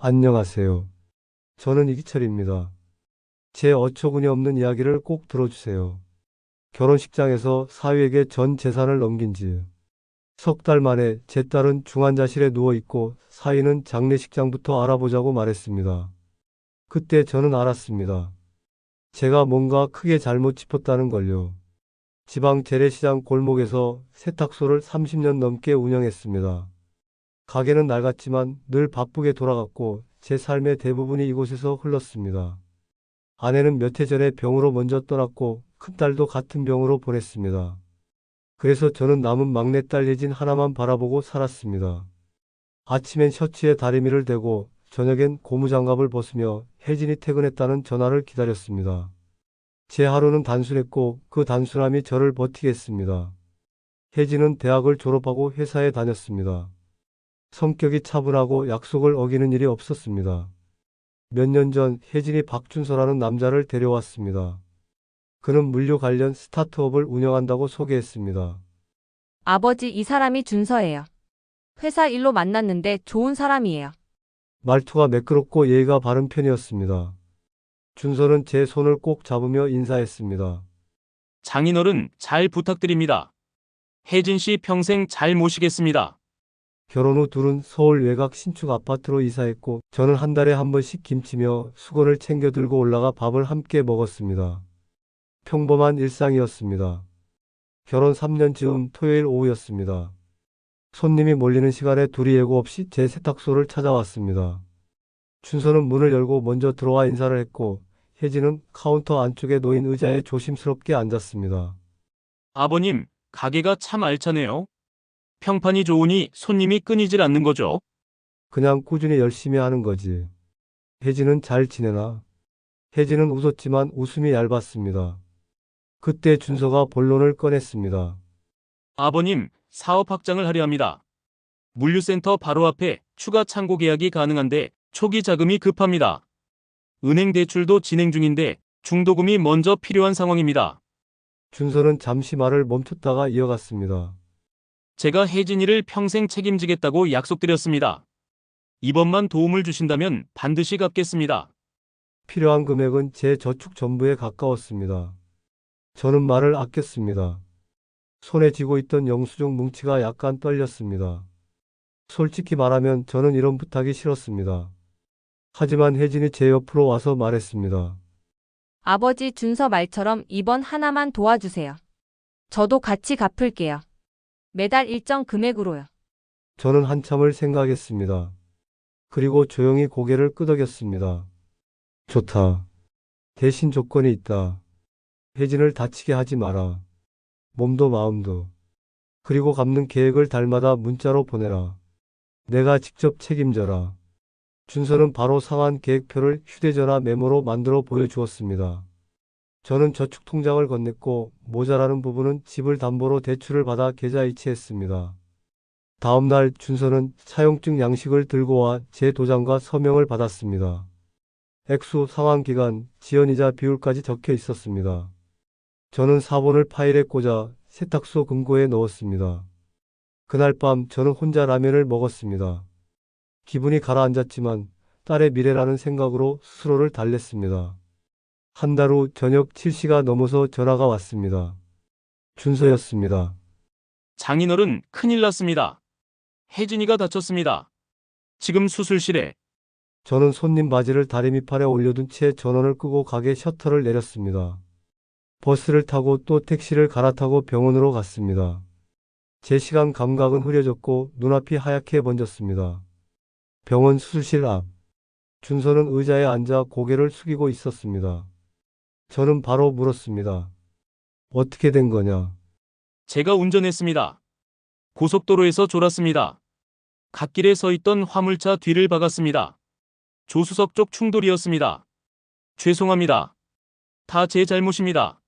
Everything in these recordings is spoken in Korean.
안녕하세요. 저는 이기철입니다. 제 어처구니 없는 이야기를 꼭 들어주세요. 결혼식장에서 사위에게 전 재산을 넘긴 지 석 달 만에 제 딸은 중환자실에 누워있고 사위는 장례식장부터 알아보자고 말했습니다. 그때 저는 알았습니다. 제가 뭔가 크게 잘못 짚었다는 걸요. 지방 재래시장 골목에서 세탁소를 30년 넘게 운영했습니다. 가게는 낡았지만 늘 바쁘게 돌아갔고 제 삶의 대부분이 이곳에서 흘렀습니다. 아내는 몇 해 전에 병으로 먼저 떠났고 큰딸도 같은 병으로 보냈습니다. 그래서 저는 남은 막내딸 예진 하나만 바라보고 살았습니다. 아침엔 셔츠에 다리미를 대고 저녁엔 고무장갑을 벗으며 혜진이 퇴근했다는 전화를 기다렸습니다. 제 하루는 단순했고 그 단순함이 저를 버티게 했습니다. 혜진은 대학을 졸업하고 회사에 다녔습니다. 성격이 차분하고 약속을 어기는 일이 없었습니다. 몇 년 전 혜진이 박준서라는 남자를 데려왔습니다. 그는 물류 관련 스타트업을 운영한다고 소개했습니다. 아버지, 이 사람이 준서예요. 회사 일로 만났는데 좋은 사람이에요. 말투가 매끄럽고 예의가 바른 편이었습니다. 준서는 제 손을 꼭 잡으며 인사했습니다. 장인어른 잘 부탁드립니다. 혜진 씨 평생 잘 모시겠습니다. 결혼 후 둘은 서울 외곽 신축 아파트로 이사했고 저는 한 달에 한 번씩 김치며 수건을 챙겨 들고 올라가 밥을 함께 먹었습니다. 평범한 일상이었습니다. 결혼 3년 즈음 토요일 오후였습니다. 손님이 몰리는 시간에 둘이 예고 없이 제 세탁소를 찾아왔습니다. 준서는 문을 열고 먼저 들어와 인사를 했고 혜진은 카운터 안쪽에 놓인 의자에 조심스럽게 앉았습니다. 아버님, 가게가 참 알차네요. 평판이 좋으니 손님이 끊이질 않는 거죠. 그냥 꾸준히 열심히 하는 거지. 혜진은 잘 지내나? 혜진은 웃었지만 웃음이 얇았습니다. 그때 준서가 본론을 꺼냈습니다. 아버님, 사업 확장을 하려 합니다. 물류센터 바로 앞에 추가 창고 계약이 가능한데 초기 자금이 급합니다. 은행 대출도 진행 중인데 중도금이 먼저 필요한 상황입니다. 준서는 잠시 말을 멈췄다가 이어갔습니다. 제가 혜진이를 평생 책임지겠다고 약속드렸습니다. 이번만 도움을 주신다면 반드시 갚겠습니다. 필요한 금액은 제 저축 전부에 가까웠습니다. 저는 말을 아꼈습니다. 손에 쥐고 있던 영수증 뭉치가 약간 떨렸습니다. 솔직히 말하면 저는 이런 부탁이 싫었습니다. 하지만 혜진이 제 옆으로 와서 말했습니다. 아버지, 준서 말처럼 이번 하나만 도와주세요. 저도 같이 갚을게요. 매달 일정 금액으로요. 저는 한참을 생각했습니다. 그리고 조용히 고개를 끄덕였습니다. 좋다. 대신 조건이 있다. 혜진을 다치게 하지 마라. 몸도 마음도. 그리고 갚는 계획을 달마다 문자로 보내라. 내가 직접 책임져라. 준서는 바로 상한 계획표를 휴대전화 메모로 만들어 보여주었습니다. 저는 저축통장을 건넸고 모자라는 부분은 집을 담보로 대출을 받아 계좌 이체했습니다. 다음 날 준서는 차용증 양식을 들고 와 제 도장과 서명을 받았습니다. 액수, 상환기간, 지연이자 비율까지 적혀 있었습니다. 저는 사본을 파일에 꽂아 세탁소 금고에 넣었습니다. 그날 밤 저는 혼자 라면을 먹었습니다. 기분이 가라앉았지만 딸의 미래라는 생각으로 스스로를 달랬습니다. 한 달 후 저녁 7시가 넘어서 전화가 왔습니다. 준서였습니다. 장인어른 큰일 났습니다. 혜진이가 다쳤습니다. 지금 수술실에. 저는 손님 바지를 다리 밑판에 올려둔 채 전원을 끄고 가게 셔터를 내렸습니다. 버스를 타고 또 택시를 갈아타고 병원으로 갔습니다. 제 시간 감각은 흐려졌고 눈앞이 하얗게 번졌습니다. 병원 수술실 앞. 준서는 의자에 앉아 고개를 숙이고 있었습니다. 저는 바로 물었습니다. 어떻게 된 거냐? 제가 운전했습니다. 고속도로에서 졸았습니다. 갓길에 서 있던 화물차 뒤를 박았습니다. 조수석 쪽 충돌이었습니다. 죄송합니다. 다 제 잘못입니다.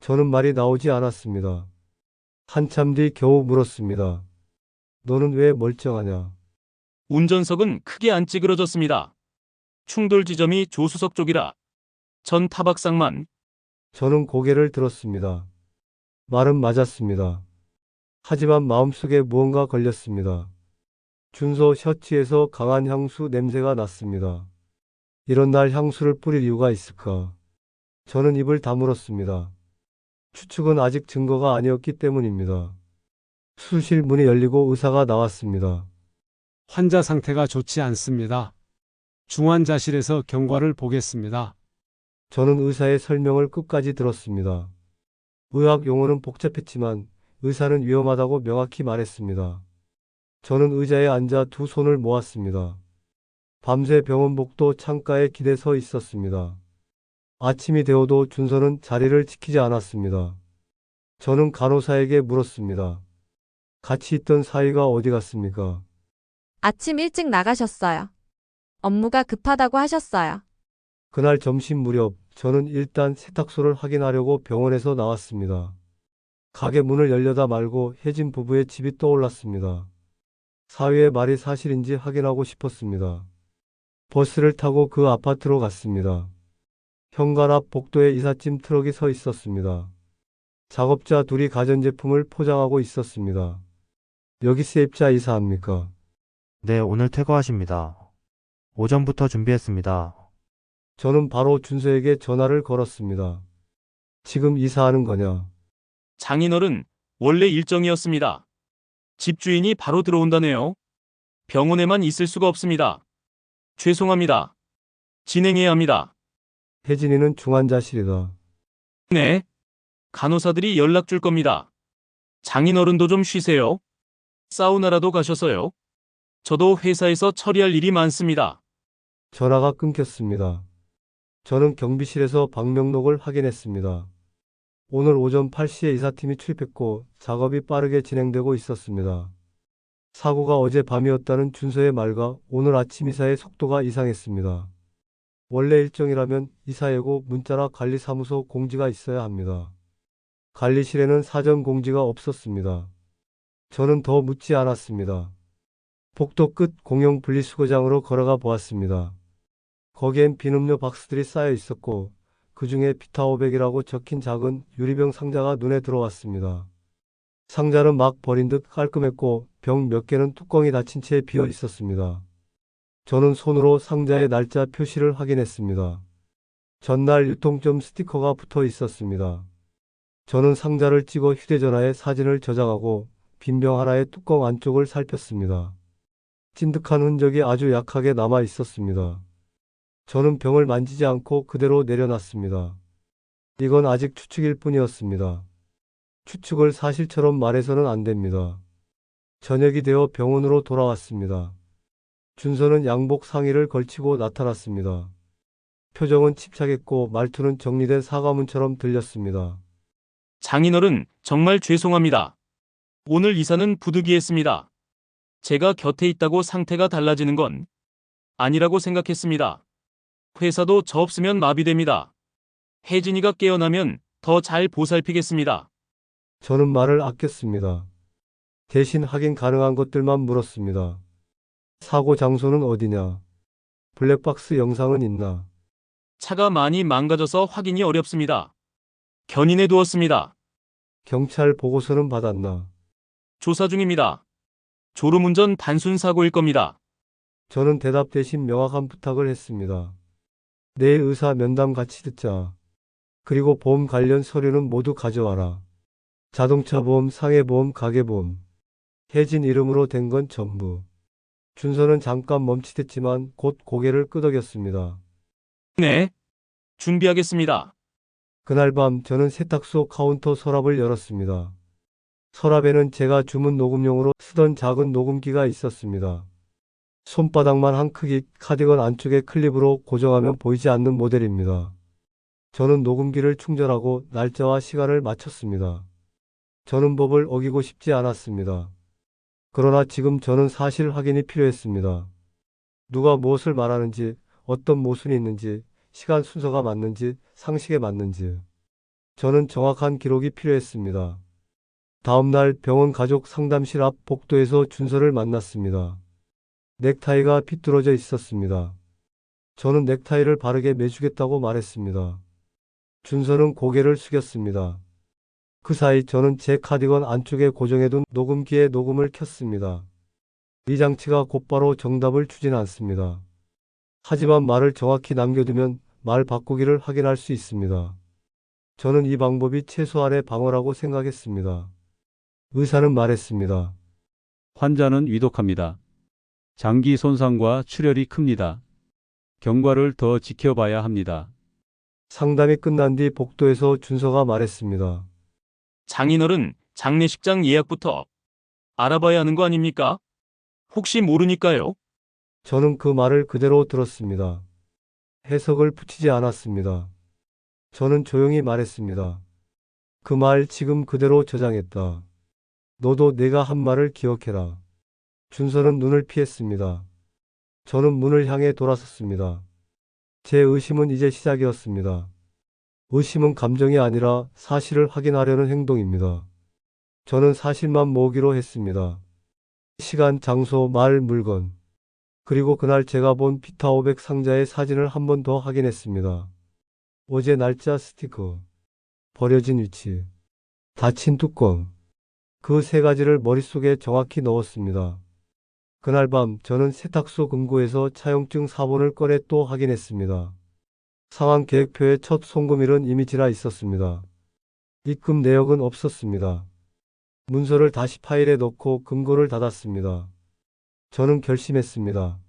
저는 말이 나오지 않았습니다. 한참 뒤 겨우 물었습니다. 너는 왜 멀쩡하냐? 운전석은 크게 안 찌그러졌습니다. 충돌 지점이 조수석 쪽이라. 전 타박상만. 저는 고개를 들었습니다. 말은 맞았습니다. 하지만 마음속에 무언가 걸렸습니다. 준서 셔츠에서 강한 향수 냄새가 났습니다. 이런 날 향수를 뿌릴 이유가 있을까? 저는 입을 다물었습니다. 추측은 아직 증거가 아니었기 때문입니다. 수실 문이 열리고 의사가 나왔습니다. 환자 상태가 좋지 않습니다. 중환자실에서 경과를 보겠습니다. 저는 의사의 설명을 끝까지 들었습니다. 의학 용어는 복잡했지만 의사는 위험하다고 명확히 말했습니다. 저는 의자에 앉아 두 손을 모았습니다. 밤새 병원 복도 창가에 기대 서 있었습니다. 아침이 되어도 준서는 자리를 지키지 않았습니다. 저는 간호사에게 물었습니다. 같이 있던 사위가 어디 갔습니까? 아침 일찍 나가셨어요. 업무가 급하다고 하셨어요. 그날 점심 무렵 저는 일단 세탁소를 확인하려고 병원에서 나왔습니다. 가게 문을 열려다 말고 혜진 부부의 집이 떠올랐습니다. 사위의 말이 사실인지 확인하고 싶었습니다. 버스를 타고 그 아파트로 갔습니다. 현관 앞 복도에 이삿짐 트럭이 서 있었습니다. 작업자 둘이 가전제품을 포장하고 있었습니다. 여기 세입자 이사합니까? 네, 오늘 퇴거하십니다. 오전부터 준비했습니다. 저는 바로 준서에게 전화를 걸었습니다. 지금 이사하는 거냐? 장인어른, 원래 일정이었습니다. 집주인이 바로 들어온다네요. 병원에만 있을 수가 없습니다. 죄송합니다. 진행해야 합니다. 혜진이는 중환자실이다. 네. 간호사들이 연락 줄 겁니다. 장인어른도 좀 쉬세요. 사우나라도 가셔서요. 저도 회사에서 처리할 일이 많습니다. 전화가 끊겼습니다. 저는 경비실에서 방명록을 확인했습니다. 오늘 오전 8시에 이사팀이 출입했고 작업이 빠르게 진행되고 있었습니다. 사고가 어제 밤이었다는 준서의 말과 오늘 아침 이사의 속도가 이상했습니다. 원래 일정이라면 이사 예고 문자나 관리사무소 공지가 있어야 합니다. 관리실에는 사전 공지가 없었습니다. 저는 더 묻지 않았습니다. 복도 끝 공용 분리수거장으로 걸어가 보았습니다. 거기엔 비누음료 박스들이 쌓여 있었고 그 중에 비타500이라고 적힌 작은 유리병 상자가 눈에 들어왔습니다. 상자는 막 버린 듯 깔끔했고 병 몇 개는 뚜껑이 닫힌 채 비어 있었습니다. 저는 손으로 상자의 날짜 표시를 확인했습니다. 전날 유통점 스티커가 붙어 있었습니다. 저는 상자를 찍어 휴대전화에 사진을 저장하고 빈 병 하나의 뚜껑 안쪽을 살폈습니다. 찐득한 흔적이 아주 약하게 남아 있었습니다. 저는 병을 만지지 않고 그대로 내려놨습니다. 이건 아직 추측일 뿐이었습니다. 추측을 사실처럼 말해서는 안 됩니다. 저녁이 되어 병원으로 돌아왔습니다. 준서는 양복 상의를 걸치고 나타났습니다. 표정은 침착했고 말투는 정리된 사과문처럼 들렸습니다. 장인어른, 정말 죄송합니다. 오늘 이사는 부득이했습니다. 제가 곁에 있다고 상태가 달라지는 건 아니라고 생각했습니다. 회사도 저 없으면 마비됩니다. 혜진이가 깨어나면 더 잘 보살피겠습니다. 저는 말을 아꼈습니다. 대신 확인 가능한 것들만 물었습니다. 사고 장소는 어디냐? 블랙박스 영상은 있나? 차가 많이 망가져서 확인이 어렵습니다. 견인해 두었습니다. 경찰 보고서는 받았나? 조사 중입니다. 졸음운전 단순 사고일 겁니다. 저는 대답 대신 명확한 부탁을 했습니다. 내일 의사 면담 같이 듣자. 그리고 보험 관련 서류는 모두 가져와라. 자동차 보험, 상해보험, 가게보험. 혜진 이름으로 된 건 전부. 준서는 잠깐 멈칫했지만 곧 고개를 끄덕였습니다. 네. 준비하겠습니다. 그날 밤 저는 세탁소 카운터 서랍을 열었습니다. 서랍에는 제가 주문 녹음용으로 쓰던 작은 녹음기가 있었습니다. 손바닥만 한 크기 카디건 안쪽에 클립으로 고정하면 보이지 않는 모델입니다. 저는 녹음기를 충전하고 날짜와 시간을 맞췄습니다. 저는 법을 어기고 싶지 않았습니다. 그러나 지금 저는 사실 확인이 필요했습니다. 누가 무엇을 말하는지, 어떤 모순이 있는지, 시간 순서가 맞는지, 상식에 맞는지. 저는 정확한 기록이 필요했습니다. 다음 날 병원 가족 상담실 앞 복도에서 준서를 만났습니다. 넥타이가 삐뚤어져 있었습니다. 저는 넥타이를 바르게 매주겠다고 말했습니다. 준서는 고개를 숙였습니다. 그 사이 저는 제 카디건 안쪽에 고정해둔 녹음기에 녹음을 켰습니다. 이 장치가 곧바로 정답을 주진 않습니다. 하지만 말을 정확히 남겨두면 말 바꾸기를 확인할 수 있습니다. 저는 이 방법이 최소한의 방어라고 생각했습니다. 의사는 말했습니다. 환자는 위독합니다. 장기 손상과 출혈이 큽니다. 경과를 더 지켜봐야 합니다. 상담이 끝난 뒤 복도에서 준서가 말했습니다. 장인어른, 장례식장 예약부터 알아봐야 하는 거 아닙니까? 혹시 모르니까요. 저는 그 말을 그대로 들었습니다. 해석을 붙이지 않았습니다. 저는 조용히 말했습니다. 그 말 지금 그대로 저장했다. 너도 내가 한 말을 기억해라. 준서는 눈을 피했습니다. 저는 문을 향해 돌아섰습니다. 제 의심은 이제 시작이었습니다. 의심은 감정이 아니라 사실을 확인하려는 행동입니다. 저는 사실만 모으기로 했습니다. 시간, 장소, 말, 물건. 그리고 그날 제가 본 피타500 상자의 사진을 한 번 더 확인했습니다. 어제 날짜, 스티커, 버려진 위치, 닫힌 뚜껑. 그 세 가지를 머릿속에 정확히 넣었습니다. 그날 밤 저는 세탁소 금고에서 차용증 사본을 꺼내 또 확인했습니다. 상황 계획표에 첫 송금일은 이미 지나 있었습니다. 입금 내역은 없었습니다. 문서를 다시 파일에 넣고 금고를 닫았습니다. 저는 결심했습니다.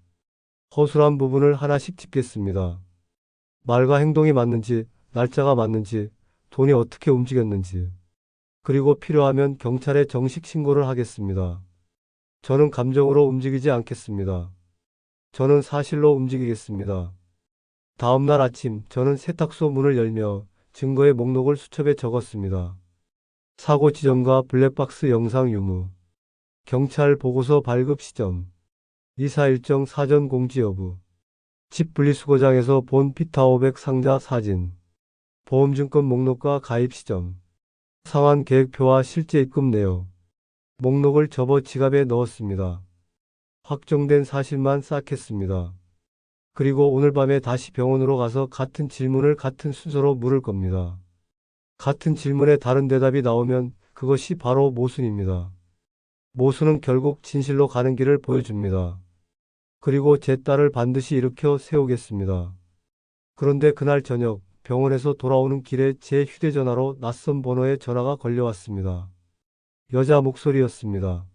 허술한 부분을 하나씩 짚겠습니다. 말과 행동이 맞는지, 날짜가 맞는지, 돈이 어떻게 움직였는지. 그리고 필요하면 경찰에 정식 신고를 하겠습니다. 저는 감정으로 움직이지 않겠습니다. 저는 사실로 움직이겠습니다. 다음 날 아침 저는 세탁소 문을 열며 증거의 목록을 수첩에 적었습니다. 사고 지점과 블랙박스 영상 유무, 경찰 보고서 발급 시점, 이사 일정 사전 공지 여부, 집 분리수거장에서 본 피타500 상자 사진, 보험증권 목록과 가입 시점, 상환 계획표와 실제 입금 내역, 목록을 접어 지갑에 넣었습니다. 확정된 사실만 쌓겠습니다. 그리고 오늘 밤에 다시 병원으로 가서 같은 질문을 같은 순서로 물을 겁니다. 같은 질문에 다른 대답이 나오면 그것이 바로 모순입니다. 모순은 결국 진실로 가는 길을 보여줍니다. 그리고 제 딸을 반드시 일으켜 세우겠습니다. 그런데 그날 저녁 병원에서 돌아오는 길에 제 휴대전화로 낯선 번호의 전화가 걸려왔습니다. 여자 목소리였습니다.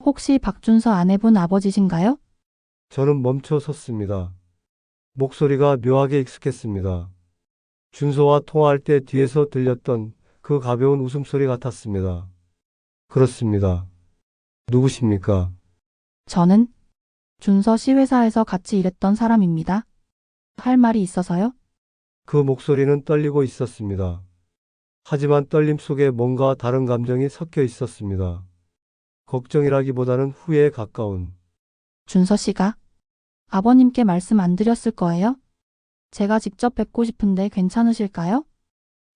혹시 박준서 아내분 아버지신가요? 저는 멈춰 섰습니다. 목소리가 묘하게 익숙했습니다. 준서와 통화할 때 뒤에서 들렸던 그 가벼운 웃음소리 같았습니다. 그렇습니다. 누구십니까? 저는 준서 씨 회사에서 같이 일했던 사람입니다. 할 말이 있어서요? 그 목소리는 떨리고 있었습니다. 하지만 떨림 속에 뭔가 다른 감정이 섞여 있었습니다. 걱정이라기보다는 후회에 가까운. 준서 씨가 아버님께 말씀 안 드렸을 거예요? 제가 직접 뵙고 싶은데 괜찮으실까요?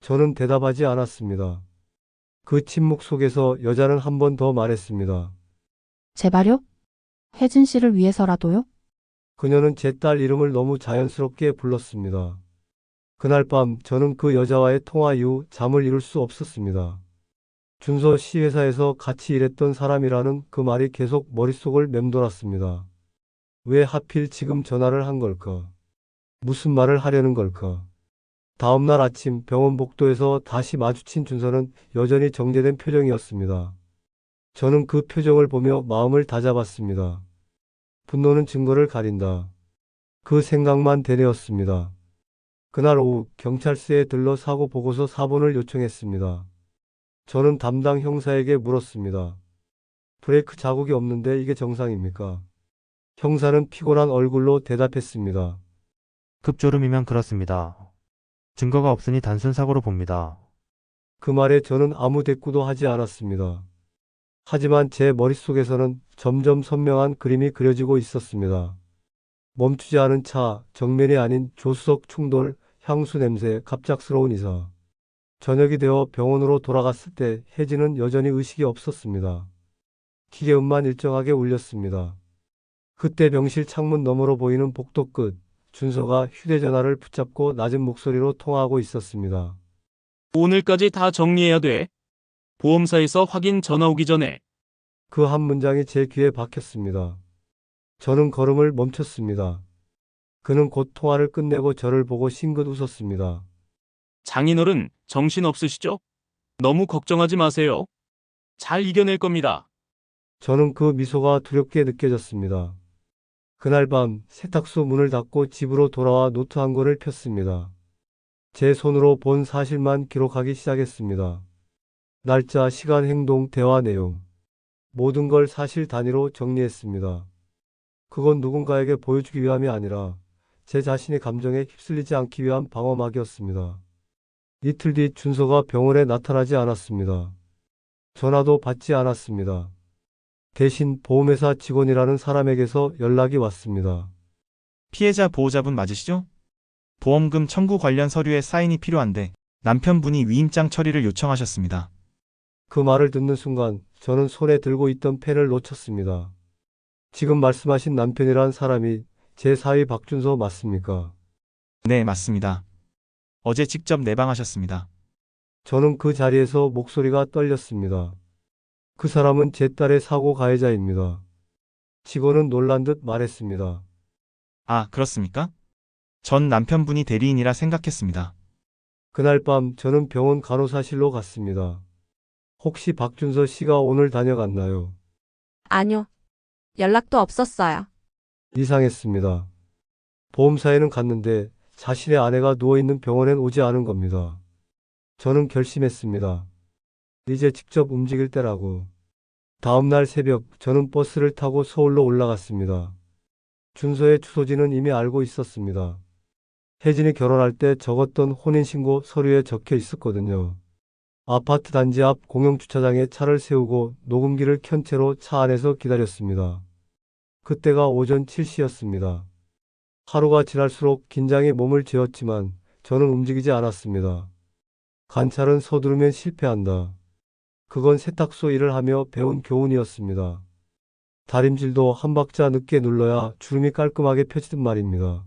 저는 대답하지 않았습니다. 그 침묵 속에서 여자는 한 번 더 말했습니다. 제발요? 혜진 씨를 위해서라도요? 그녀는 제 딸 이름을 너무 자연스럽게 불렀습니다. 그날 밤 저는 그 여자와의 통화 이후 잠을 이룰 수 없었습니다. 준서 씨 회사에서 같이 일했던 사람이라는 그 말이 계속 머릿속을 맴돌았습니다. 왜 하필 지금 전화를 한 걸까? 무슨 말을 하려는 걸까? 다음 날 아침 병원 복도에서 다시 마주친 준서는 여전히 정제된 표정이었습니다. 저는 그 표정을 보며 마음을 다잡았습니다. 분노는 증거를 가린다. 그 생각만 되뇌었습니다. 그날 오후 경찰서에 들러 사고 보고서 사본을 요청했습니다. 저는 담당 형사에게 물었습니다. 브레이크 자국이 없는데 이게 정상입니까? 형사는 피곤한 얼굴로 대답했습니다. 급졸음이면 그렇습니다. 증거가 없으니 단순 사고로 봅니다. 그 말에 저는 아무 대꾸도 하지 않았습니다. 하지만 제 머릿속에서는 점점 선명한 그림이 그려지고 있었습니다. 멈추지 않은 차, 정면이 아닌 조수석 충돌, 향수 냄새, 갑작스러운 이사. 저녁이 되어 병원으로 돌아갔을 때 혜진은 여전히 의식이 없었습니다. 기계음만 일정하게 울렸습니다. 그때 병실 창문 너머로 보이는 복도 끝, 준서가 휴대전화를 붙잡고 낮은 목소리로 통화하고 있었습니다. 오늘까지 다 정리해야 돼. 보험사에서 확인 전화 오기 전에. 그 한 문장이 제 귀에 박혔습니다. 저는 걸음을 멈췄습니다. 그는 곧 통화를 끝내고 저를 보고 싱긋 웃었습니다. 장인어른, 정신 없으시죠? 너무 걱정하지 마세요. 잘 이겨낼 겁니다. 저는 그 미소가 두렵게 느껴졌습니다. 그날 밤 세탁소 문을 닫고 집으로 돌아와 노트 한 권을 폈습니다. 제 손으로 본 사실만 기록하기 시작했습니다. 날짜, 시간, 행동, 대화 내용. 모든 걸 사실 단위로 정리했습니다. 그건 누군가에게 보여주기 위함이 아니라 제 자신의 감정에 휩쓸리지 않기 위한 방어막이었습니다. 이틀 뒤 준서가 병원에 나타나지 않았습니다. 전화도 받지 않았습니다. 대신 보험회사 직원이라는 사람에게서 연락이 왔습니다. 피해자 보호자분 맞으시죠? 보험금 청구 관련 서류에 사인이 필요한데 남편분이 위임장 처리를 요청하셨습니다. 그 말을 듣는 순간 저는 손에 들고 있던 펜을 놓쳤습니다. 지금 말씀하신 남편이란 사람이 제 사위 박준서 맞습니까? 네, 맞습니다. 어제 직접 내방하셨습니다. 저는 그 자리에서 목소리가 떨렸습니다. 그 사람은 제 딸의 사고 가해자입니다. 직원은 놀란 듯 말했습니다. 아, 그렇습니까? 전 남편분이 대리인이라 생각했습니다. 그날 밤 저는 병원 간호사실로 갔습니다. 혹시 박준서 씨가 오늘 다녀갔나요? 아니요. 연락도 없었어요. 이상했습니다. 보험사에는 갔는데 자신의 아내가 누워있는 병원엔 오지 않은 겁니다. 저는 결심했습니다. 이제 직접 움직일 때라고. 다음날 새벽 저는 버스를 타고 서울로 올라갔습니다. 준서의 주소지는 이미 알고 있었습니다. 혜진이 결혼할 때 적었던 혼인신고 서류에 적혀 있었거든요. 아파트 단지 앞 공영주차장에 차를 세우고 녹음기를 켠 채로 차 안에서 기다렸습니다. 그때가 오전 7시였습니다. 하루가 지날수록 긴장이 몸을 죄었지만 저는 움직이지 않았습니다. 관찰은 서두르면 실패한다. 그건 세탁소 일을 하며 배운 교훈이었습니다. 다림질도 한 박자 늦게 눌러야 주름이 깔끔하게 펴지듯 말입니다.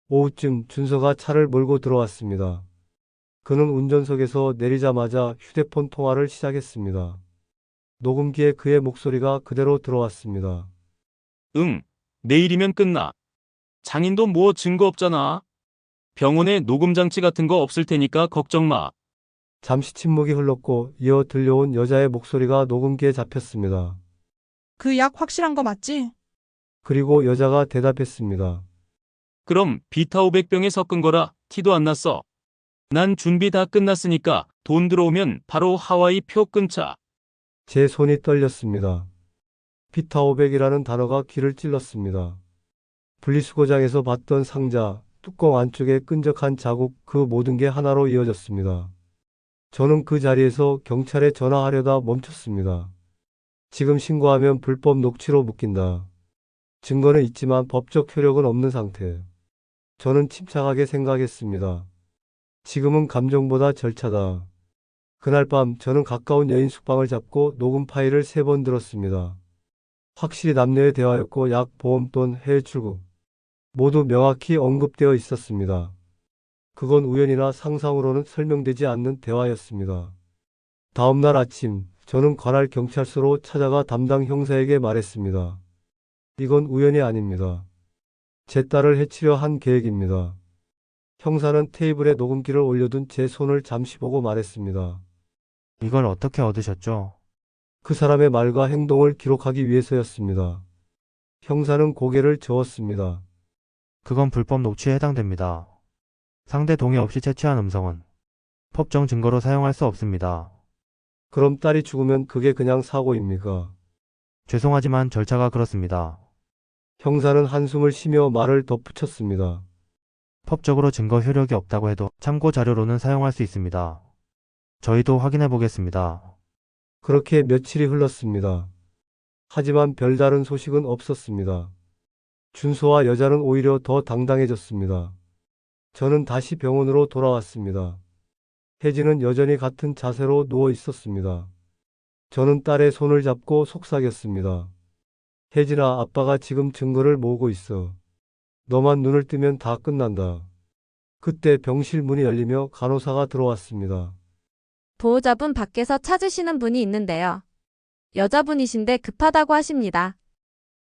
오후쯤 준서가 차를 몰고 들어왔습니다. 그는 운전석에서 내리자마자 휴대폰 통화를 시작했습니다. 녹음기에 그의 목소리가 그대로 들어왔습니다. 응, 내일이면 끝나. 장인도 뭐 증거 없잖아. 병원에 녹음장치 같은 거 없을 테니까 걱정 마. 잠시 침묵이 흘렀고 이어 들려온 여자의 목소리가 녹음기에 잡혔습니다. 그 약 확실한 거 맞지? 그리고 여자가 대답했습니다. 그럼 비타 500병에 섞은 거라 티도 안 났어. 난 준비 다 끝났으니까 돈 들어오면 바로 하와이 표 끊자. 제 손이 떨렸습니다. 비타 500이라는 단어가 귀를 찔렀습니다. 분리수거장에서 봤던 상자, 뚜껑 안쪽에 끈적한 자국, 그 모든 게 하나로 이어졌습니다. 저는 그 자리에서 경찰에 전화하려다 멈췄습니다. 지금 신고하면 불법 녹취로 묶인다. 증거는 있지만 법적 효력은 없는 상태. 저는 침착하게 생각했습니다. 지금은 감정보다 절차다. 그날 밤 저는 가까운 여인 숙방을 잡고 녹음 파일을 3번 들었습니다. 확실히 남녀의 대화였고 약, 보험, 돈, 해외 출국 모두 명확히 언급되어 있었습니다. 그건 우연이나 상상으로는 설명되지 않는 대화였습니다. 다음 날 아침 저는 관할 경찰서로 찾아가 담당 형사에게 말했습니다. 이건 우연이 아닙니다. 제 딸을 해치려 한 계획입니다. 형사는 테이블에 녹음기를 올려둔 제 손을 잠시 보고 말했습니다. 이걸 어떻게 얻으셨죠? 그 사람의 말과 행동을 기록하기 위해서였습니다. 형사는 고개를 저었습니다. 그건 불법 녹취에 해당됩니다. 상대 동의 없이 채취한 음성은 법정 증거로 사용할 수 없습니다. 그럼 딸이 죽으면 그게 그냥 사고입니까? 죄송하지만 절차가 그렇습니다. 형사는 한숨을 쉬며 말을 덧붙였습니다. 법적으로 증거 효력이 없다고 해도 참고 자료로는 사용할 수 있습니다. 저희도 확인해 보겠습니다. 그렇게 며칠이 흘렀습니다. 하지만 별다른 소식은 없었습니다. 준서와 여자는 오히려 더 당당해졌습니다. 저는 다시 병원으로 돌아왔습니다. 혜진은 여전히 같은 자세로 누워 있었습니다. 저는 딸의 손을 잡고 속삭였습니다. 혜진아, 아빠가 지금 증거를 모으고 있어. 너만 눈을 뜨면 다 끝난다. 그때 병실 문이 열리며 간호사가 들어왔습니다. 보호자분 밖에서 찾으시는 분이 있는데요. 여자분이신데 급하다고 하십니다.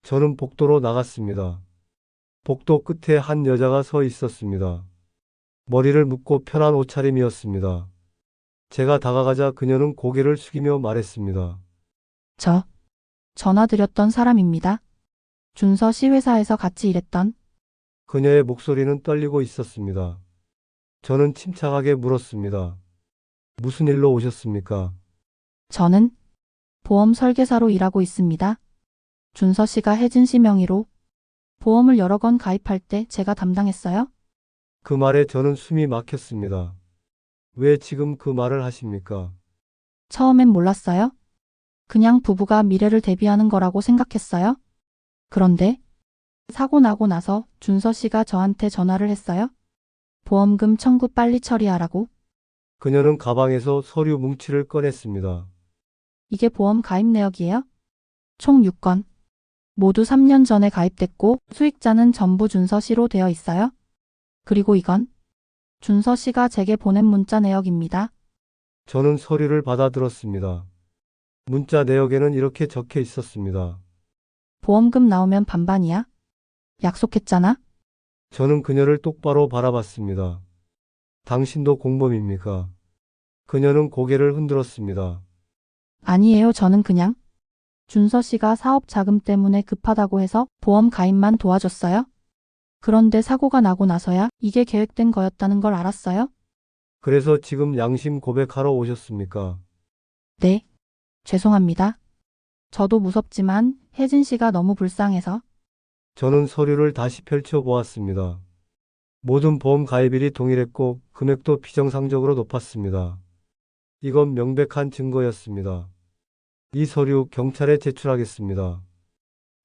저는 복도로 나갔습니다. 복도 끝에 한 여자가 서 있었습니다. 머리를 묶고 편한 옷차림이었습니다. 제가 다가가자 그녀는 고개를 숙이며 말했습니다. 저 전화드렸던 사람입니다. 준서 씨 회사에서 같이 일했던. 그녀의 목소리는 떨리고 있었습니다. 저는 침착하게 물었습니다. 무슨 일로 오셨습니까? 저는 보험 설계사로 일하고 있습니다. 준서 씨가 혜진 씨 명의로 보험을 여러 건 가입할 때 제가 담당했어요. 그 말에 저는 숨이 막혔습니다. 왜 지금 그 말을 하십니까? 처음엔 몰랐어요. 그냥 부부가 미래를 대비하는 거라고 생각했어요. 그런데 사고 나고 나서 준서 씨가 저한테 전화를 했어요. 보험금 청구 빨리 처리하라고. 그녀는 가방에서 서류 뭉치를 꺼냈습니다. 이게 보험 가입 내역이에요. 총 6건. 모두 3년 전에 가입됐고 수익자는 전부 준서 씨로 되어 있어요. 그리고 이건 준서 씨가 제게 보낸 문자 내역입니다. 저는 서류를 받아들었습니다. 문자 내역에는 이렇게 적혀 있었습니다. 보험금 나오면 반반이야. 약속했잖아. 저는 그녀를 똑바로 바라봤습니다. 당신도 공범입니까? 그녀는 고개를 흔들었습니다. 아니에요. 저는 그냥 준서 씨가 사업 자금 때문에 급하다고 해서 보험 가입만 도와줬어요. 그런데 사고가 나고 나서야 이게 계획된 거였다는 걸 알았어요. 그래서 지금 양심 고백하러 오셨습니까? 네. 죄송합니다. 저도 무섭지만 혜진 씨가 너무 불쌍해서. 저는 서류를 다시 펼쳐보았습니다. 모든 보험 가입일이 동일했고 금액도 비정상적으로 높았습니다. 이건 명백한 증거였습니다. 이 서류 경찰에 제출하겠습니다.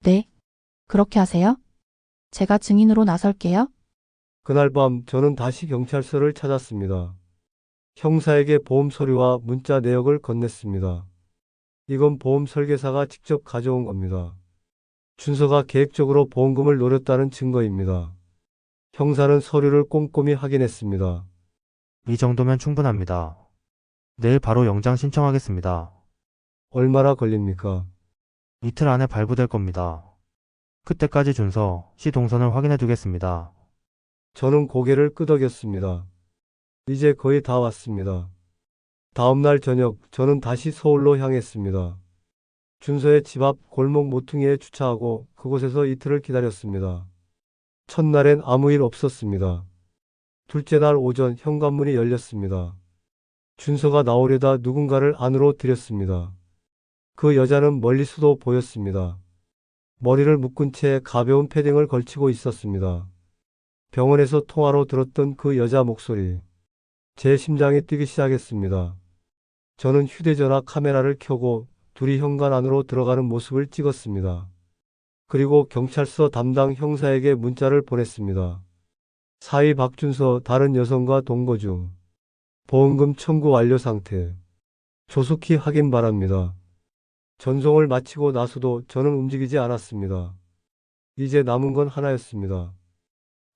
네. 그렇게 하세요. 제가 증인으로 나설게요. 그날 밤 저는 다시 경찰서를 찾았습니다. 형사에게 보험 서류와 문자 내역을 건넸습니다. 이건 보험 설계사가 직접 가져온 겁니다. 준서가 계획적으로 보험금을 노렸다는 증거입니다. 형사는 서류를 꼼꼼히 확인했습니다. 이 정도면 충분합니다. 내일 바로 영장 신청하겠습니다. 얼마나 걸립니까? 이틀 안에 발부될 겁니다. 그때까지 준서 씨 동선을 확인해 두겠습니다. 저는 고개를 끄덕였습니다. 이제 거의 다 왔습니다. 다음날 저녁 저는 다시 서울로 향했습니다. 준서의 집 앞 골목 모퉁이에 주차하고 그곳에서 이틀을 기다렸습니다. 첫날엔 아무 일 없었습니다. 둘째 날 오전 현관문이 열렸습니다. 준서가 나오려다 누군가를 안으로 들였습니다. 그 여자는 멀리서도 보였습니다. 머리를 묶은 채 가벼운 패딩을 걸치고 있었습니다. 병원에서 통화로 들었던 그 여자 목소리. 제 심장이 뛰기 시작했습니다. 저는 휴대전화 카메라를 켜고 둘이 현관 안으로 들어가는 모습을 찍었습니다. 그리고 경찰서 담당 형사에게 문자를 보냈습니다. 사위 박준서 다른 여성과 동거 중. 보험금 청구 완료 상태. 조속히 확인 바랍니다. 전송을 마치고 나서도 저는 움직이지 않았습니다. 이제 남은 건 하나였습니다.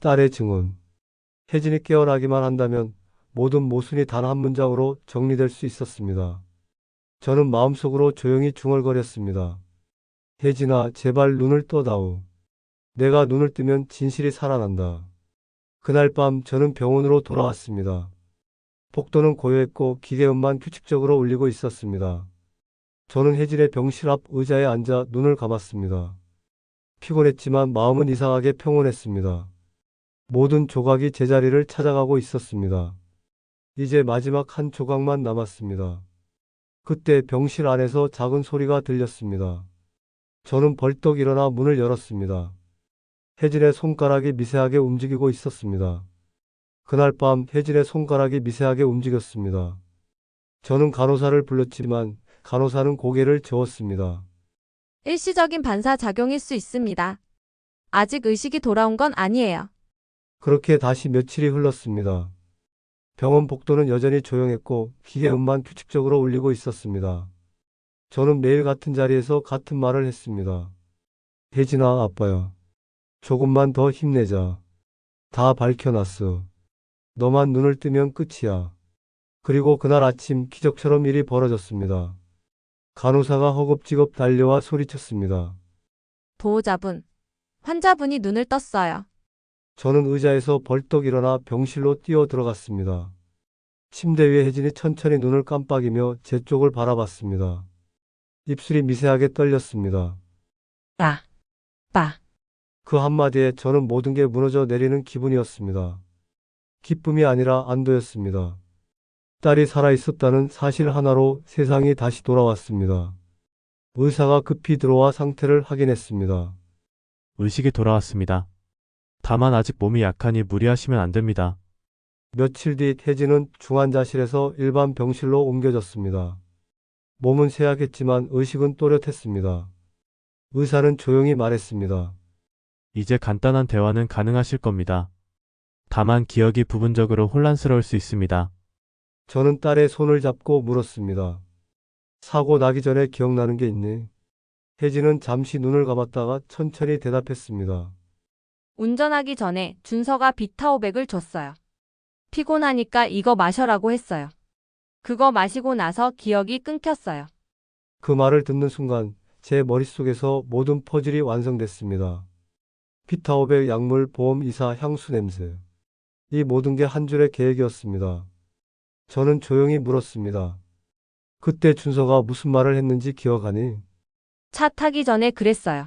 딸의 증언. 혜진이 깨어나기만 한다면 모든 모순이 단 한 문장으로 정리될 수 있었습니다. 저는 마음속으로 조용히 중얼거렸습니다. 혜진아, 제발 눈을 떠다오. 내가 눈을 뜨면 진실이 살아난다. 그날 밤 저는 병원으로 돌아왔습니다. 복도는 고요했고 기계음만 규칙적으로 울리고 있었습니다. 저는 혜진의 병실 앞 의자에 앉아 눈을 감았습니다. 피곤했지만 마음은 이상하게 평온했습니다. 모든 조각이 제자리를 찾아가고 있었습니다. 이제 마지막 한 조각만 남았습니다. 그때 병실 안에서 작은 소리가 들렸습니다. 저는 벌떡 일어나 문을 열었습니다. 혜진의 손가락이 미세하게 움직이고 있었습니다. 그날 밤 혜진의 손가락이 미세하게 움직였습니다. 저는 간호사를 불렀지만 간호사는 고개를 저었습니다. 일시적인 반사작용일 수 있습니다. 아직 의식이 돌아온 건 아니에요. 그렇게 다시 며칠이 흘렀습니다. 병원 복도는 여전히 조용했고 기계음만 규칙적으로 울리고 있었습니다. 저는 매일 같은 자리에서 같은 말을 했습니다. 혜진아, 아빠야. 조금만 더 힘내자. 다 밝혀놨어. 너만 눈을 뜨면 끝이야. 그리고 그날 아침 기적처럼 일이 벌어졌습니다. 간호사가 허겁지겁 달려와 소리쳤습니다. 보호자분, 환자분이 눈을 떴어요. 저는 의자에서 벌떡 일어나 병실로 뛰어 들어갔습니다. 침대 위에 혜진이 천천히 눈을 깜빡이며 제 쪽을 바라봤습니다. 입술이 미세하게 떨렸습니다. 빠. 그 한마디에 저는 모든 게 무너져 내리는 기분이었습니다. 기쁨이 아니라 안도였습니다. 딸이 살아있었다는 사실 하나로 세상이 다시 돌아왔습니다. 의사가 급히 들어와 상태를 확인했습니다. 의식이 돌아왔습니다. 다만 아직 몸이 약하니 무리하시면 안 됩니다. 며칠 뒤 혜진은 중환자실에서 일반 병실로 옮겨졌습니다. 몸은 쇠약했지만 의식은 또렷했습니다. 의사는 조용히 말했습니다. 이제 간단한 대화는 가능하실 겁니다. 다만 기억이 부분적으로 혼란스러울 수 있습니다. 저는 딸의 손을 잡고 물었습니다. 사고 나기 전에 기억나는 게 있니? 혜진은 잠시 눈을 감았다가 천천히 대답했습니다. 운전하기 전에 준서가 비타오백을 줬어요. 피곤하니까 이거 마셔라고 했어요. 그거 마시고 나서 기억이 끊겼어요. 그 말을 듣는 순간 제 머릿속에서 모든 퍼즐이 완성됐습니다. 피타오백 약물 보험 이사 향수 냄새. 이 모든 게 한 줄의 계획이었습니다. 저는 조용히 물었습니다. 그때 준서가 무슨 말을 했는지 기억하니? 차 타기 전에 그랬어요.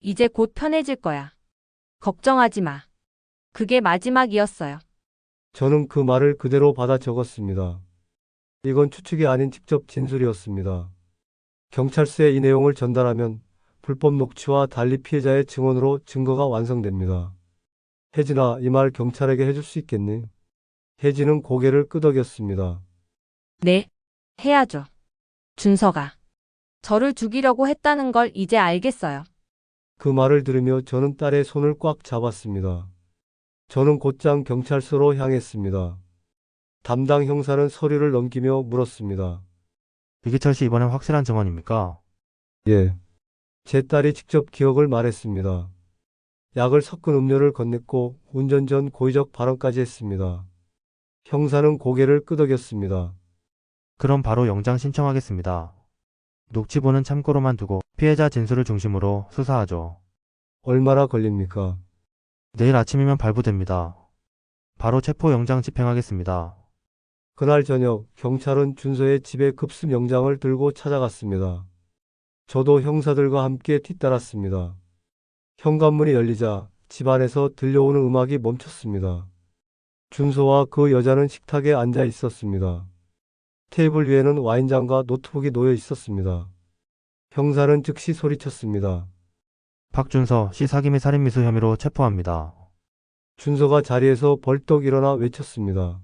이제 곧 편해질 거야. 걱정하지 마. 그게 마지막이었어요. 저는 그 말을 그대로 받아 적었습니다. 이건 추측이 아닌 직접 진술이었습니다. 경찰서에 이 내용을 전달하면 불법 녹취와 달리 피해자의 증언으로 증거가 완성됩니다. 혜진아, 이 말 경찰에게 해줄 수 있겠니? 혜진은 고개를 끄덕였습니다. 네, 해야죠. 준서가 저를 죽이려고 했다는 걸 이제 알겠어요. 그 말을 들으며 저는 딸의 손을 꽉 잡았습니다. 저는 곧장 경찰서로 향했습니다. 담당 형사는 서류를 넘기며 물었습니다. 이기철 씨 이번엔 확실한 증언입니까? 예. 제 딸이 직접 기억을 말했습니다. 약을 섞은 음료를 건넸고 운전 전 고의적 발언까지 했습니다. 형사는 고개를 끄덕였습니다. 그럼 바로 영장 신청하겠습니다. 녹취본은 참고로만 두고 피해자 진술을 중심으로 수사하죠. 얼마나 걸립니까? 내일 아침이면 발부됩니다. 바로 체포영장 집행하겠습니다. 그날 저녁 경찰은 준서의 집에 급습 영장을 들고 찾아갔습니다. 저도 형사들과 함께 뒤따랐습니다. 현관문이 열리자 집안에서 들려오는 음악이 멈췄습니다. 준서와 그 여자는 식탁에 앉아 있었습니다. 테이블 위에는 와인잔과 노트북이 놓여 있었습니다. 형사는 즉시 소리쳤습니다. 박준서 씨 사기 및 살인미수 혐의로 체포합니다. 준서가 자리에서 벌떡 일어나 외쳤습니다.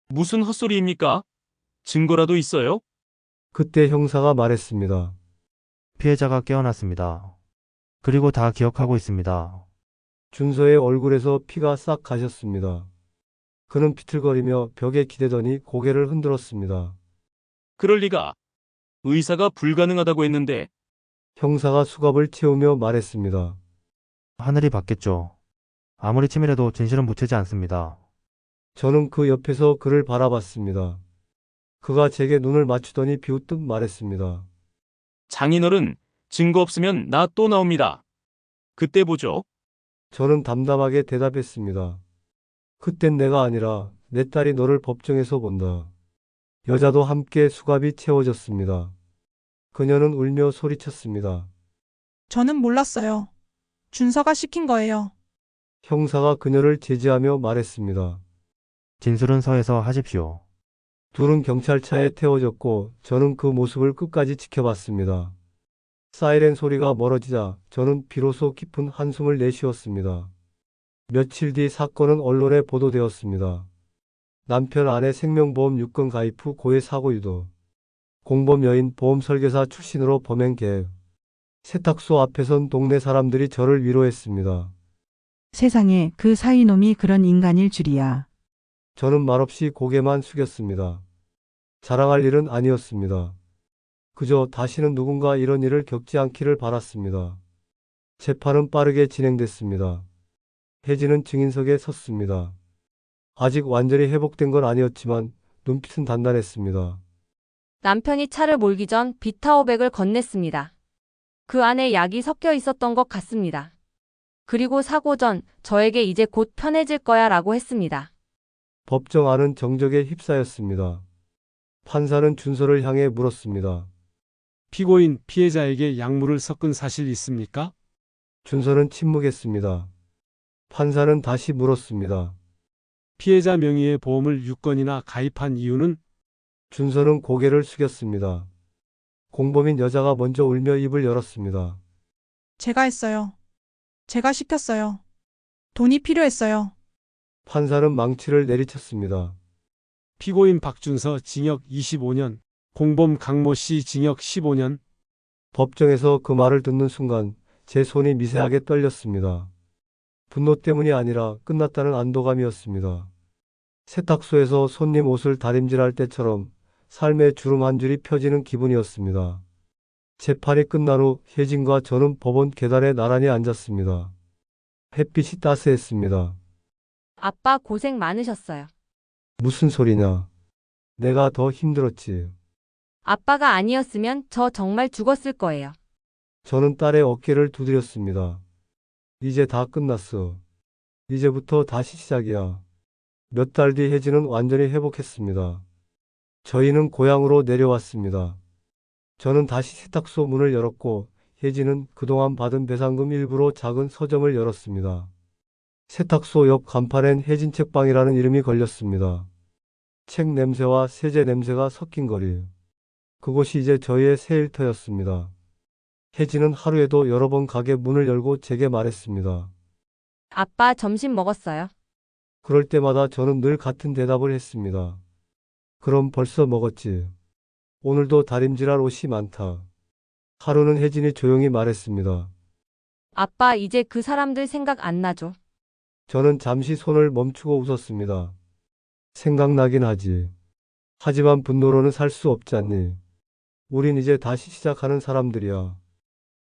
무슨 헛소리입니까? 증거라도 있어요? 그때 형사가 말했습니다. 피해자가 깨어났습니다. 그리고 다 기억하고 있습니다. 준서의 얼굴에서 피가 싹 가셨습니다. 그는 비틀거리며 벽에 기대더니 고개를 흔들었습니다. 그럴 리가. 의사가 불가능하다고 했는데. 형사가 수갑을 채우며 말했습니다. 하늘이 받겠죠. 아무리 치밀해도 진실은 묻히지 않습니다. 저는 그 옆에서 그를 바라봤습니다. 그가 제게 눈을 맞추더니 비웃듯 말했습니다. 장인어른, 증거 없으면 나 또 나옵니다. 그때 보죠. 저는 담담하게 대답했습니다. 그땐 내가 아니라 내 딸이 너를 법정에서 본다. 여자도 함께 수갑이 채워졌습니다. 그녀는 울며 소리쳤습니다. 저는 몰랐어요. 준서가 시킨 거예요. 형사가 그녀를 제지하며 말했습니다. 진술은 서에서 하십시오. 둘은 경찰차에 태워졌고 저는 그 모습을 끝까지 지켜봤습니다. 사이렌 소리가 멀어지자 저는 비로소 깊은 한숨을 내쉬었습니다. 며칠 뒤 사건은 언론에 보도되었습니다. 남편 아내 생명보험 유권 가입 후 고해 사고 유도. 공범 여인 보험 설계사 출신으로 범행 계획. 세탁소 앞에 선 동네 사람들이 저를 위로했습니다. 세상에 그 사이놈이 그런 인간일 줄이야. 저는 말없이 고개만 숙였습니다. 자랑할 일은 아니었습니다. 그저 다시는 누군가 이런 일을 겪지 않기를 바랐습니다. 재판은 빠르게 진행됐습니다. 혜진은 증인석에 섰습니다. 아직 완전히 회복된 건 아니었지만 눈빛은 단단했습니다. 남편이 차를 몰기 전 비타오백을 건넸습니다. 그 안에 약이 섞여 있었던 것 같습니다. 그리고 사고 전 저에게 이제 곧 편해질 거야 라고 했습니다. 법정 안은 정적에 휩싸였습니다. 판사는 준서를 향해 물었습니다. 피고인 피해자에게 약물을 섞은 사실 있습니까? 준서는 침묵했습니다. 판사는 다시 물었습니다. 피해자 명의의 보험을 6건이나 가입한 이유는? 준서는 고개를 숙였습니다. 공범인 여자가 먼저 울며 입을 열었습니다. 제가 했어요. 제가 시켰어요. 돈이 필요했어요. 판사는 망치를 내리쳤습니다. 피고인 박준서 징역 25년, 공범 강모 씨 징역 15년. 법정에서 그 말을 듣는 순간 제 손이 미세하게 떨렸습니다. 분노 때문이 아니라 끝났다는 안도감이었습니다. 세탁소에서 손님 옷을 다림질할 때처럼 삶의 주름 한 줄이 펴지는 기분이었습니다. 재판이 끝난 후 혜진과 저는 법원 계단에 나란히 앉았습니다. 햇빛이 따스했습니다. 아빠 고생 많으셨어요. 무슨 소리냐? 내가 더 힘들었지. 아빠가 아니었으면 저 정말 죽었을 거예요. 저는 딸의 어깨를 두드렸습니다. 이제 다 끝났어. 이제부터 다시 시작이야. 몇 달 뒤 혜진은 완전히 회복했습니다. 저희는 고향으로 내려왔습니다. 저는 다시 세탁소 문을 열었고 혜진은 그동안 받은 배상금 일부로 작은 서점을 열었습니다. 세탁소 옆 간판엔 혜진 책방이라는 이름이 걸렸습니다. 책 냄새와 세제 냄새가 섞인 거리. 그곳이 이제 저희의 새 일터였습니다. 혜진은 하루에도 여러 번 가게 문을 열고 제게 말했습니다. 아빠 점심 먹었어요? 그럴 때마다 저는 늘 같은 대답을 했습니다. 그럼 벌써 먹었지. 오늘도 다림질할 옷이 많다. 하루는 혜진이 조용히 말했습니다. 아빠 이제 그 사람들 생각 안 나죠? 저는 잠시 손을 멈추고 웃었습니다. 생각나긴 하지. 하지만 분노로는 살 수 없지 않니? 우린 이제 다시 시작하는 사람들이야.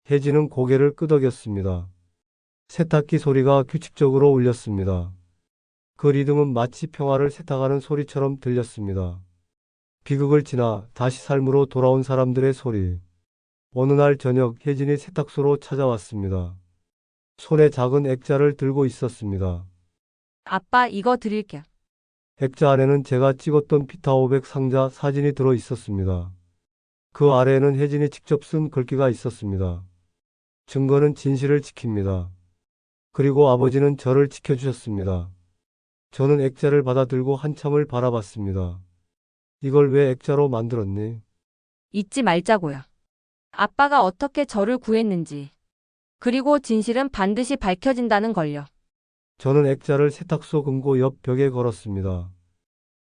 혜진은 고개를 끄덕였습니다. 세탁기 소리가 규칙적으로 울렸습니다. 그 리듬은 마치 평화를 세탁하는 소리처럼 들렸습니다. 비극을 지나 다시 삶으로 돌아온 사람들의 소리. 어느 날 저녁 혜진이 세탁소로 찾아왔습니다. 손에 작은 액자를 들고 있었습니다. 아빠 이거 드릴게요. 액자 안에는 제가 찍었던 피타500 상자 사진이 들어 있었습니다. 그 아래에는 혜진이 직접 쓴 글귀가 있었습니다. 증거는 진실을 지킵니다. 그리고 아버지는 저를 지켜주셨습니다. 저는 액자를 받아 들고 한참을 바라봤습니다. 이걸 왜 액자로 만들었니? 잊지 말자고요. 아빠가 어떻게 저를 구했는지. 그리고 진실은 반드시 밝혀진다는 걸요. 저는 액자를 세탁소 금고 옆 벽에 걸었습니다.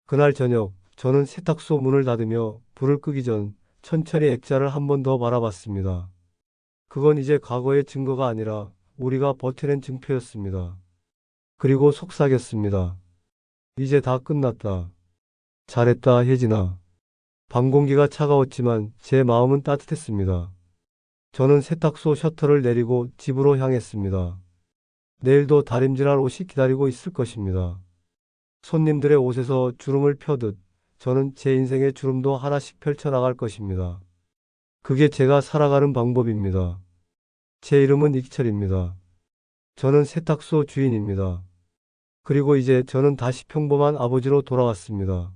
그날 저녁 저는 세탁소 문을 닫으며 불을 끄기 전 천천히 액자를 한 번 더 바라봤습니다. 그건 이제 과거의 증거가 아니라 우리가 버텨낸 증표였습니다. 그리고 속삭였습니다. 이제 다 끝났다. 잘했다, 혜진아. 밤 공기가 차가웠지만 제 마음은 따뜻했습니다. 저는 세탁소 셔터를 내리고 집으로 향했습니다. 내일도 다림질할 옷이 기다리고 있을 것입니다. 손님들의 옷에서 주름을 펴듯 저는 제 인생의 주름도 하나씩 펼쳐나갈 것입니다. 그게 제가 살아가는 방법입니다. 제 이름은 이기철입니다. 저는 세탁소 주인입니다. 그리고 이제 저는 다시 평범한 아버지로 돌아왔습니다.